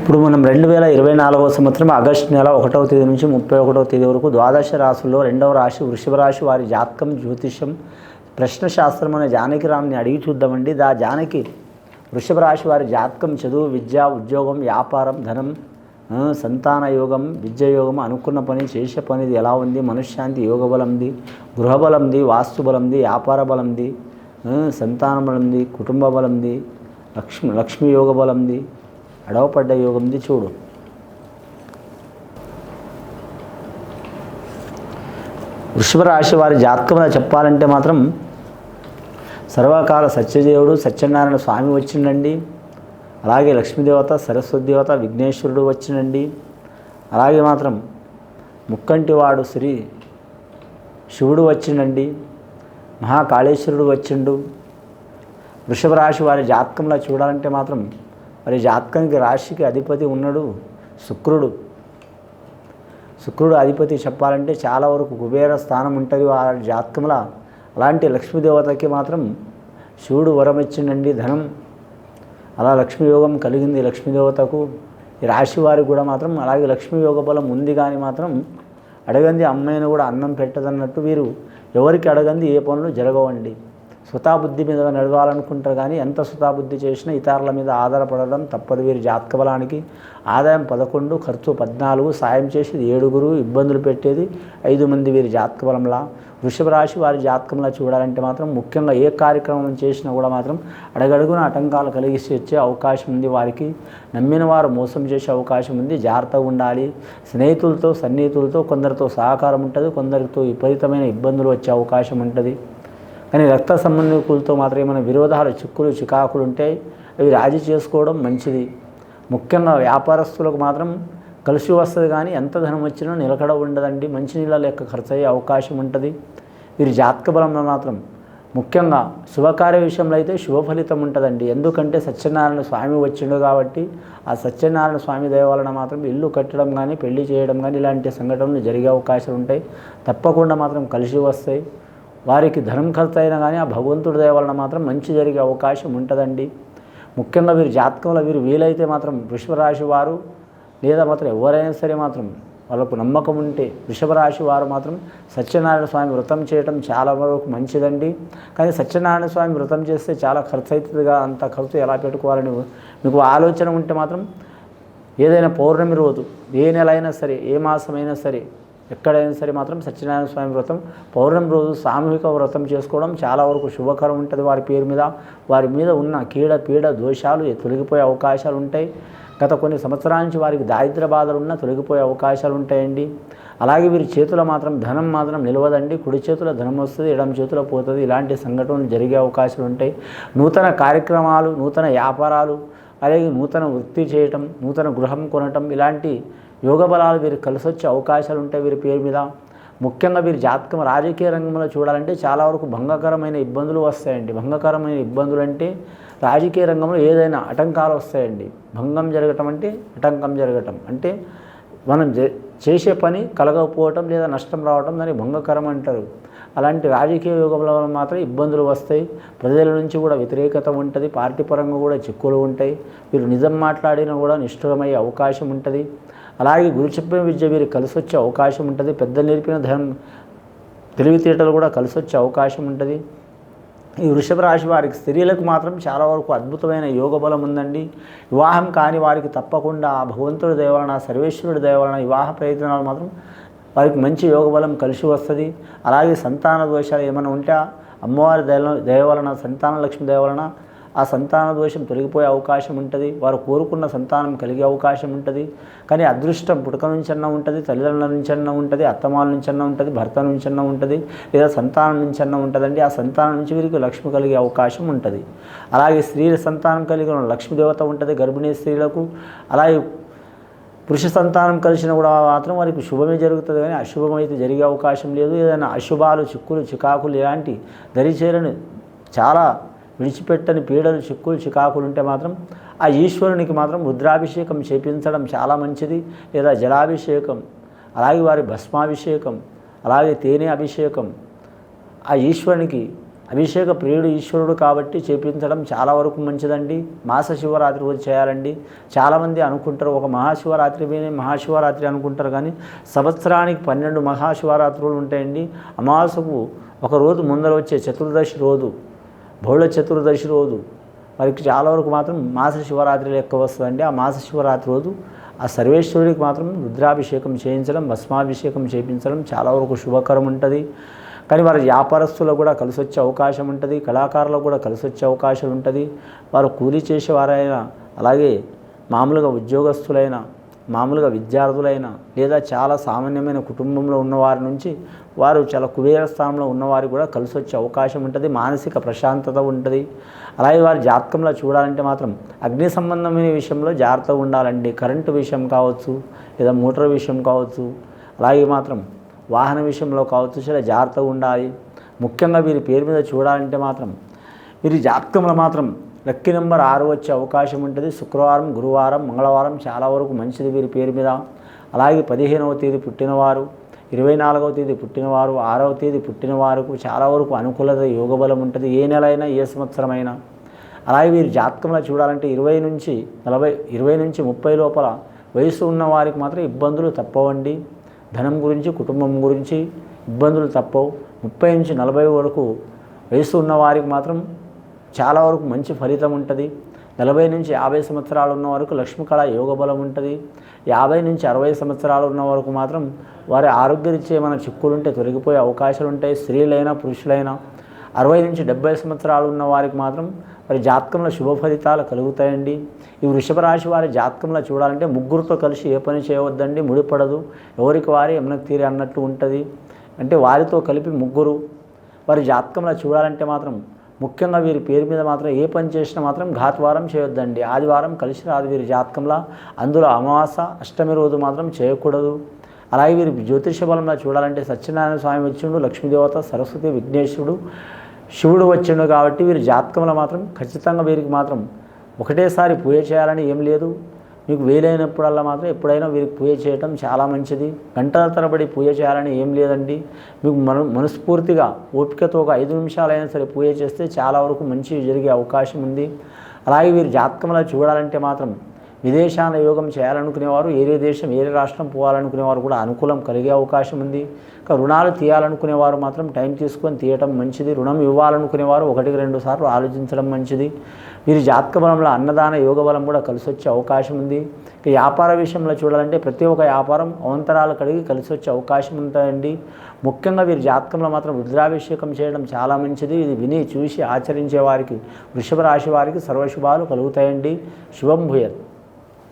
ఇప్పుడు మనం 2024వ సంవత్సరం ఆగస్టు నెల 1వ తేదీ నుంచి 31వ తేదీ వరకు ద్వాదశ రాశుల్లో 2వ రాశి వృషభ రాశి వారి జాతకం జ్యోతిషం ప్రశ్న శాస్త్రం అనే జానకిరామ్ని అడిగి చూద్దామండి. జానకి వృషభ రాశి వారి జాతకం చదువు, విద్య, ఉద్యోగం, వ్యాపారం, ధనం, సంతాన యోగం, విద్య యోగం, అనుకున్న పని చేసే పనిది ఎలా ఉంది, మనశ్శాంతి, యోగ బలంది, గృహబలంది, వాస్తు బలంది, వ్యాపార బలంది, సంతాన బలంది, కుటుంబ బలంది, లక్ష్మీ యోగ బలంది, అడవపడ్డ యోగంది చూడు. వృషభ రాశి వారి జాతకంలో చెప్పాలంటే మాత్రం సర్వకాల సత్యదేవుడు సత్యనారాయణ స్వామి వచ్చిండండి. అలాగే లక్ష్మీదేవత, సరస్వతి దేవత, విఘ్నేశ్వరుడు వచ్చిండండి. అలాగే మాత్రం ముక్కంటివాడు శ్రీ శివుడు వచ్చిండండి. మహాకాళేశ్వరుడు వచ్చిండు. వృషభ రాశి వారి జాతకంలో చూడాలంటే మాత్రం మరి జాతకానికి రాశికి అధిపతి ఉన్నాడు శుక్రుడు. శుక్రుడు అధిపతి చెప్పాలంటే చాలా వరకు కుబేర స్థానం ఉంటుంది వారి జాతకంలో. అలాంటి లక్ష్మీదేవతకి మాత్రం శివుడు వరం ఇచ్చిండండి, ధనం. అలా లక్ష్మీ యోగం కలిగింది లక్ష్మీదేవతకు. ఈ రాశి వారికి కూడా మాత్రం అలాగే లక్ష్మీ యోగ బలం ఉంది. కానీ మాత్రం అడగంది అమ్మాయిని కూడా అన్నం పెట్టదన్నట్టు వీరు ఎవరికి అడగంది ఏ పనులు జరగవండి. స్వతాబుద్ధి మీద నడవాలనుకుంటారు. కానీ ఎంత స్వతాబుద్ధి చేసినా ఇతరుల మీద ఆధారపడడం తప్పదు. వీరి జాతక బలానికి ఆదాయం 11, ఖర్చు 14, సాయం చేసేది 7, ఇబ్బందులు పెట్టేది 5 మంది వీరి జాతక బలంలా. వృషభ రాశి వారి జాతకంలో చూడాలంటే మాత్రం ముఖ్యంగా ఏ కార్యక్రమం చేసినా కూడా మాత్రం అడగడుగున ఆటంకాలు కలిగిసి వచ్చే అవకాశం ఉంది. వారికి నమ్మిన వారు మోసం చేసే అవకాశం ఉంది. జాగ్రత్తగా ఉండాలి. స్నేహితులతో, సన్నిహితులతో కొందరితో సహకారం ఉంటుంది, కొందరితో విపరీతమైన ఇబ్బందులు వచ్చే అవకాశం ఉంటుంది. కానీ రక్త సంబంధికులతో మాత్రం ఏమైనా విరోధాలు, చిక్కులు, చికాకులు ఉంటాయి. అవి రాజీ చేసుకోవడం మంచిది. ముఖ్యంగా వ్యాపారస్తులకు మాత్రం కలిసి వస్తుంది. కానీ ఎంత ధనం వచ్చినా నిలకడ ఉండదండి. మంచినీళ్ళ లెక్క ఖర్చు అయ్యే అవకాశం ఉంటుంది. వీరి జాతక బలంలో మాత్రం ముఖ్యంగా శుభకార్య విషయంలో అయితే శుభ ఫలితం ఉంటుందండి. ఎందుకంటే సత్యనారాయణ స్వామి వచ్చిండు కాబట్టి ఆ సత్యనారాయణ స్వామి దయ వలన మాత్రం ఇల్లు కట్టడం కానీ, పెళ్లి చేయడం కానీ ఇలాంటి సంఘటనలు జరిగే అవకాశాలు ఉంటాయి. తప్పకుండా మాత్రం కలిసి వస్తాయి. వారికి ధనం ఖర్చు అయినా కానీ ఆ భగవంతుడి దయ వలన మాత్రం మంచి జరిగే అవకాశం ఉంటుందండి. ముఖ్యంగా వీరి జాతకంలో వీరు వీలైతే మాత్రం వృషభ రాశి వారు లేదా మాత్రం ఎవరైనా సరే మాత్రం వాళ్ళకు నమ్మకం ఉంటే వృషభ రాశి వారు మాత్రం సత్యనారాయణ స్వామి వ్రతం చేయడం చాలా వరకు మంచిదండి. కానీ సత్యనారాయణ స్వామి వ్రతం చేస్తే చాలా ఖర్చు అవుతుందిగా. అంత ఖర్చు ఎలా పెట్టుకోవాలని మీకు ఆలోచన ఉంటే మాత్రం ఏదైనా పౌర్ణమి రోజు, ఏ నెల అయినా సరే, ఏ మాసమైనా సరే, ఎక్కడైనా సరే మాత్రం సత్యనారాయణ స్వామి వ్రతం పౌర్ణమి రోజు సామూహిక వ్రతం చేసుకోవడం చాలా వరకు శుభకరం ఉంటుంది. వారి పేరు మీద, వారి మీద ఉన్న పీడ దోషాలు తొలగిపోయే అవకాశాలు ఉంటాయి. గత కొన్ని సంవత్సరాల నుంచి వారికి దారిద్ర్య బాధలు ఉన్నా తొలగిపోయే అవకాశాలు ఉంటాయండి. అలాగే వీరి చేతిలో మాత్రం ధనం మాత్రం నిలవదండి. కుడి చేతిలో ధనం వస్తుంది, ఎడమ చేతిలో పోతుంది. ఇలాంటి సంఘటనలు జరిగే అవకాశాలు ఉంటాయి. నూతన కార్యక్రమాలు, నూతన వ్యాపారాలు, అలాగే నూతన వృత్తి చేయటం, నూతన గృహం కొనటం ఇలాంటి యోగ బలాలు వీరికి కలిసి వచ్చే అవకాశాలు ఉంటాయి వీరి పేరు మీద. ముఖ్యంగా వీరి జాతకం రాజకీయ రంగంలో చూడాలంటే చాలా వరకు భంగకరమైన ఇబ్బందులు వస్తాయండి. భంగకరమైన ఇబ్బందులు అంటే రాజకీయ రంగంలో ఏదైనా ఆటంకాలు వస్తాయండి. భంగం జరగటం అంటే ఆటంకం జరగటం అంటే మనం చేసే పని కలగకపోవటం లేదా నష్టం రావటం, దాన్ని భంగకరం అంటారు. అలాంటి రాజకీయ యోగంలో మాత్రం ఇబ్బందులు వస్తాయి. ప్రజల నుంచి కూడా వ్యతిరేకత ఉంటుంది. పార్టీ పరంగా కూడా చిక్కులు ఉంటాయి. వీరు నిజం మాట్లాడినా కూడా నిష్ఠురమయ్యే అవకాశం ఉంటుంది. అలాగే గురు చెప్పిన విద్య వీరికి కలిసి వచ్చే అవకాశం ఉంటుంది. పెద్దలు నేర్పిన తెలివితేటలు కూడా కలిసి వచ్చే అవకాశం ఉంటుంది. ఈ వృషభ రాశి వారికి స్త్రీలకు మాత్రం చాలా వరకు అద్భుతమైన యోగ బలం ఉందండి. వివాహం కాని వారికి తప్పకుండా ఆ భగవంతుడి దయ వలన, సర్వేశ్వరుడి దయ వలన వివాహ ప్రయత్నాలు మాత్రం వారికి మంచి యోగ బలం కలిసి వస్తుంది. అలాగే సంతాన దోషాలు ఏమైనా ఉంటే అమ్మవారి దయ వలన, సంతాన లక్ష్మి దయ వలన ఆ సంతాన దోషం తొలగిపోయే అవకాశం ఉంటుంది. వారు కోరుకున్న సంతానం కలిగే అవకాశం ఉంటుంది. కానీ అదృష్టం పుట్టుక నుంచన్నా ఉంటుంది, తల్లిదండ్రుల నుంచన్నా ఉంటుంది, అత్తమాల నుంచన్నా ఉంటుంది, భర్త నుంచన్నా ఉంటుంది, లేదా సంతానం నుంచన్నా ఉంటుందండి. ఆ సంతానం నుంచి వీరికి లక్ష్మి కలిగే అవకాశం ఉంటుంది. అలాగే స్త్రీల సంతానం కలిగిన లక్ష్మీదేవత ఉంటుంది గర్భిణీ స్త్రీలకు. అలాగే పురుష సంతానం కలిసిన కూడా మాత్రం వారికి శుభమే జరుగుతుంది. కానీ అశుభమైతే జరిగే అవకాశం లేదు. ఏదైనా అశుభాలు, చిక్కులు, చికాకులు ఇలాంటి దరిచేరని చాలా విడిచిపెట్టని పీడలు, చిక్కులు, చికాకులు ఉంటే మాత్రం ఆ ఈశ్వరునికి మాత్రం రుద్రాభిషేకం చేపించడం చాలా మంచిది. లేదా జలాభిషేకం, అలాగే వారి భస్మాభిషేకం, అలాగే తేనె అభిషేకం, ఆ ఈశ్వరునికి అభిషేక ప్రియుడు ఈశ్వరుడు కాబట్టి చేపించడం చాలా వరకు మంచిదండి. మాస శివరాత్రి రోజు చేయాలండి. చాలామంది అనుకుంటారు ఒక మహాశివరాత్రి అనుకుంటారు, కానీ సంవత్సరానికి 12 మహాశివరాత్రులు ఉంటాయండి. అమావాస్యకు ఒక రోజు ముందర వచ్చే చతుర్దశి రోజు, బహుళ చతుర్దశి రోజు వారికి చాలా వరకు మాత్రం మాస శివరాత్రి లెక్క వస్తుందండి. ఆ మాస శివరాత్రి రోజు ఆ సర్వేశ్వరుడికి మాత్రం రుద్రాభిషేకం చేయించడం, భస్మాభిషేకం చేయించడం చాలా వరకు శుభకరం ఉంటుంది. కానీ వారి వ్యాపారస్తులకు కూడా కలిసి వచ్చే అవకాశం ఉంటుంది, కళాకారులకు కూడా కలిసి వచ్చే అవకాశం ఉంటుంది. వారు కూలీ చేసేవారైనా, అలాగే మామూలుగా ఉద్యోగస్తులైనా, మామూలుగా విద్యార్థులైనా, లేదా చాలా సామాన్యమైన కుటుంబంలో ఉన్నవారి నుంచి వారు చాలా కుబేర స్థానంలో ఉన్నవారికి కూడా కలిసి వచ్చే అవకాశం ఉంటుంది. మానసిక ప్రశాంతత ఉంటుంది. అలాగే వారి జాతకంలో చూడాలంటే మాత్రం అగ్ని సంబంధమైన విషయంలో జాగ్రత్తగా ఉండాలండి. కరెంటు విషయం కావచ్చు, లేదా మోటార్ విషయం కావచ్చు, అలాగే మాత్రం వాహన విషయంలో కావచ్చు, చాలా జాగ్రత్తగా ఉండాలి. ముఖ్యంగా వీరి పేరు మీద చూడాలంటే మాత్రం వీరి జాతకంలో మాత్రం లక్కీ నెంబర్ 6 వచ్చే అవకాశం ఉంటుంది. శుక్రవారం, గురువారం, మంగళవారం చాలా వరకు మంచిది వీరి పేరు మీద. అలాగే 15వ తేదీ పుట్టినవారు, 24వ తేదీ పుట్టినవారు, 6వ తేదీ పుట్టిన వారికి చాలా వరకు అనుకూలత, యోగబలం ఉంటుంది. ఏ నెల అయినా, ఏ సంవత్సరమైనా. అలాగే వీరి జాతకంలో చూడాలంటే 20 నుంచి 30 లోపల వయసు ఉన్న వారికి మాత్రం ఇబ్బందులు తప్పవండి. ధనం గురించి, కుటుంబం గురించి ఇబ్బందులు తప్పవు. 30 నుంచి 40 వరకు వయసు ఉన్న వారికి మాత్రం చాలా వరకు మంచి ఫలితం ఉంటుంది. 40 నుంచి 50 సంవత్సరాలు ఉన్న వరకు లక్ష్మీకళ యోగబలం ఉంటుంది. 50 నుంచి 60 సంవత్సరాలు ఉన్న వరకు మాత్రం వారి ఆరోగ్యరీత్యా ఏమైనా చిక్కులుంటే తొలగిపోయే అవకాశాలు ఉంటాయి. స్త్రీలైనా, పురుషులైనా. 60 నుంచి 70 సంవత్సరాలు ఉన్న వారికి మాత్రం వారి జాతకంలో శుభ ఫలితాలు కలుగుతాయండి. ఈ వృషభ రాశి వారి జాతకంలో చూడాలంటే ముగ్గురితో కలిసి ఏ పని చేయవద్దండి, ముడిపడదు. ఎవరికి వారి ఎమనకు తీరి అన్నట్టు ఉంటుంది. అంటే వారితో కలిపి ముగ్గురు. వారి జాతకంలో చూడాలంటే మాత్రం ముఖ్యంగా వీరి పేరు మీద మాత్రం ఏ పని చేసినా మాత్రం ఘాతవారం చేయొద్దండి. ఆదివారం కలిసి రాదు వీరి జాతకంలో. అందులో అమావాస, అష్టమి రోజు మాత్రం చేయకూడదు. అలాగే వీరి జ్యోతిష బలంలో చూడాలంటే సత్యనారాయణ స్వామి వచ్చిండు, లక్ష్మీదేవత, సరస్వతి, విఘ్నేశ్వరుడు, శివుడు వచ్చిండు. కాబట్టి వీరి జాతకంలో మాత్రం ఖచ్చితంగా వీరికి మాత్రం ఒకటేసారి పూజ చేయాలని ఏం లేదు. మీకు వీలైనప్పుడల్లా మాత్రం ఎప్పుడైనా వీరికి పూజ చేయటం చాలా మంచిది. గంటల తరబడి పూజ చేయాలని ఏం లేదండి. మీకు మనస్ఫూర్తిగా ఓపికతో ఒక 5 నిమిషాలైనా సరే పూజ చేస్తే చాలా వరకు మంచి జరిగే అవకాశం ఉంది. అలాగే వీరి జాతకంలో చూడాలంటే మాత్రం విదేశాల యోగం చేయాలనుకునేవారు, ఏరే దేశం, ఏరే రాష్ట్రం పోవాలనుకునేవారు కూడా అనుకూలం కలిగే అవకాశం ఉంది. ఇంకా రుణాలు తీయాలనుకునేవారు మాత్రం టైం తీసుకొని తీయటం మంచిది. రుణం ఇవ్వాలనుకునేవారు 1-2 సార్లు ఆలోచించడం మంచిది. వీరి జాతక బలంలో అన్నదాన యోగ బలం కూడా కలిసి వచ్చే అవకాశం ఉంది. ఇక వ్యాపార విషయంలో చూడాలంటే ప్రతి ఒక్క వ్యాపారం అవంతరాలు కడిగి కలిసి వచ్చే అవకాశం ఉంటాయండి. ముఖ్యంగా వీరి జాతకంలో మాత్రం రుద్రాభిషేకం చేయడం చాలా మంచిది. ఇది విని చూసి ఆచరించే వారికి, వృషభ రాశి వారికి సర్వశుభాలు కలుగుతాయండి. శుభం భూయత్.